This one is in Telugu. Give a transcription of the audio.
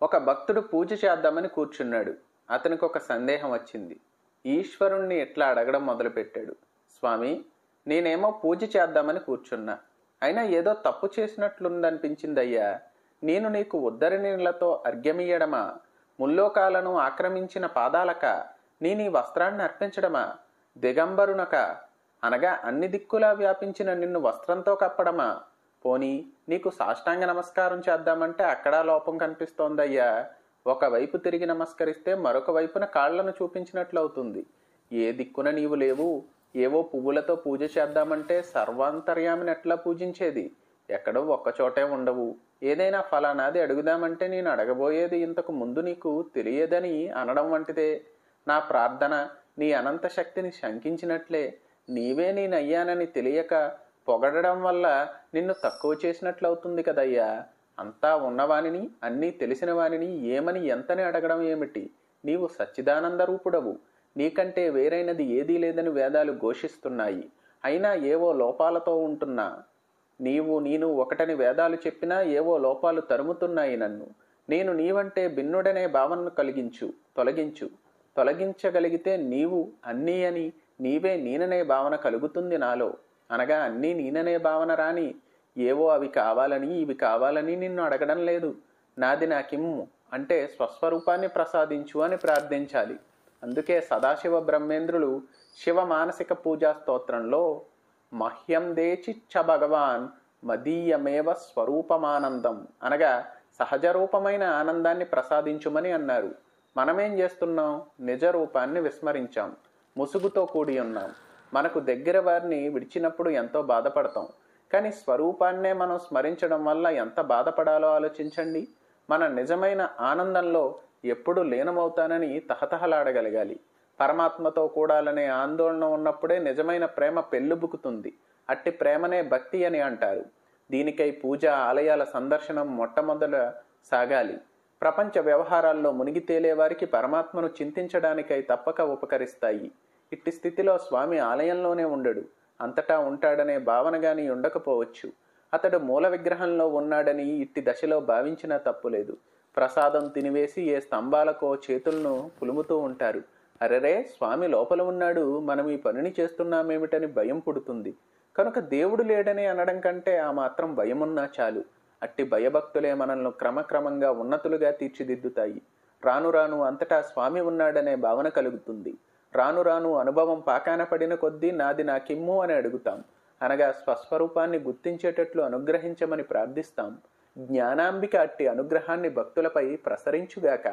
ఒక భక్తుడు పూజ చేద్దామని కూర్చున్నాడు. అతనికి ఒక సందేహం వచ్చింది. ఈశ్వరుణ్ణి ఎట్లా అడగడం మొదలుపెట్టాడు. స్వామి, నేనేమో పూజ చేద్దామని కూర్చున్నా, అయినా ఏదో తప్పు చేసినట్లుందనిపించిందయ్యా. నేను నీకు ఉద్దరి నీళ్లతో అర్ఘ్యమియ్యడమా, ముల్లోకాలను ఆక్రమించిన పాదాలక నీ వస్త్రాన్ని అర్పించడమా, దిగంబరునక అనగా అన్ని దిక్కులా వ్యాపించిన నిన్ను వస్త్రంతో కప్పడమా, పోనీ నీకు సాష్టాంగ నమస్కారం చేద్దామంటే అక్కడా లోపం కనిపిస్తోందయ్యా. ఒకవైపు తిరిగి నమస్కరిస్తే మరొక వైపున కాళ్లను చూపించినట్లవుతుంది. ఏ దిక్కున నీవు లేవు. ఏవో పువ్వులతో పూజ చేద్దామంటే సర్వాంతర్యామిని ఎట్లా పూజించేది? ఎక్కడో ఒక్కచోటే ఉండవు. ఏదైనా ఫలానాది అడుగుదామంటే నేను అడగబోయేది ఇంతకు ముందు నీకు తెలియదని అనడం వంటిదే. నా ప్రార్థన నీ అనంత శక్తిని శంకించినట్లే. నీవే నేనయ్యానని తెలియక పొగడడం వల్ల నిన్ను తక్కువ చేసినట్లవుతుంది కదయ్యా. అంతా ఉన్నవానిని, అన్నీ తెలిసిన వానిని ఏమని ఎంతని అడగడం ఏమిటి? నీవు సచ్చిదానంద రూపుడవు. నీకంటే వేరైనది ఏదీ లేదని వేదాలు ఘోషిస్తున్నాయి. అయినా ఏవో లోపాలతో ఉంటున్నా. నేను ఒకటని వేదాలు చెప్పినా ఏవో లోపాలు తరుముతున్నాయి నన్ను. నేను నీవంటే భిన్నుడనే భావనను తొలగించగలిగితే నీవు అన్నీ అని, నీవే నేననే భావన కలుగుతుంది నాలో. అనగా అన్నీ నేననే భావన రాని. ఏవో అవి కావాలని ఇవి కావాలని నిన్ను అడగడం లేదు. నాది నాకిమ్ము అంటే స్వస్వరూపాన్ని ప్రసాదించు అని ప్రార్థించాలి. అందుకే సదాశివ బ్రహ్మేంద్రులు శివ మానసిక పూజా స్తోత్రంలో మహ్యం దేచిచ్చ భగవాన్ మదీయమేవ స్వరూపమానందం అనగా సహజ రూపమైన ఆనందాన్ని ప్రసాదించుమని అన్నారు. మనమేం చేస్తున్నాం? నిజ రూపాన్ని విస్మరించాం, ముసుగుతో కూడి ఉన్నాం. మనకు దగ్గర వారిని విడిచినప్పుడు ఎంతో బాధపడతాం. కానీ స్వరూపాన్నే మనం స్మరించడం వల్ల ఎంత బాధపడాలో ఆలోచించండి. మన నిజమైన ఆనందంలో ఎప్పుడు లీనమవుతానని తహతహలాడగలగాలి. పరమాత్మతో కూడాలనే ఆందోళన ఉన్నప్పుడే నిజమైన ప్రేమ పెళ్ళుబుకుతుంది. అట్టి ప్రేమనే భక్తి అని అంటారు. దీనికై పూజ, ఆలయాల సందర్శనం మొట్టమొదట సాగాలి. ప్రపంచ వ్యవహారాల్లో మునిగి తేలేవారికి పరమాత్మను చింతించడానికై తప్పక ఉపకరిస్తాయి. ఇట్టి స్థితిలో స్వామి ఆలయంలోనే ఉండడు, అంతటా ఉంటాడనే భావన గాని ఉండకపోవచ్చు. అతడు మూల విగ్రహంలో ఉన్నాడని ఇట్టి దశలో భావించినా తప్పులేదు. ప్రసాదం తినివేసి ఏ స్తంభాలకో చేతులను పులుముతూ ఉంటారు. అరెరే, స్వామి లోపల ఉన్నాడు, మనం ఈ పనిని చేస్తున్నామేమిటని భయం పుడుతుంది. కనుక దేవుడు లేడని అనడం కంటే ఆ మాత్రం భయమున్నా చాలు. అట్టి భయభక్తులే మనల్ని క్రమక్రమంగా ఉన్నతులుగా తీర్చిదిద్దుతాయి. రాను రాను అంతటా స్వామి ఉన్నాడనే భావన కలుగుతుంది. రాను రాను అనుభవం పాకాన పడిన కొద్దీ నాది నాకిమ్ము అని అడుగుతాం. అనగా స్వస్వరూపాన్ని గుర్తించేటట్లు అనుగ్రహించమని ప్రార్థిస్తాం. జ్ఞానాంబిక అట్టి అనుగ్రహాన్ని భక్తులపై ప్రసరించుగాక.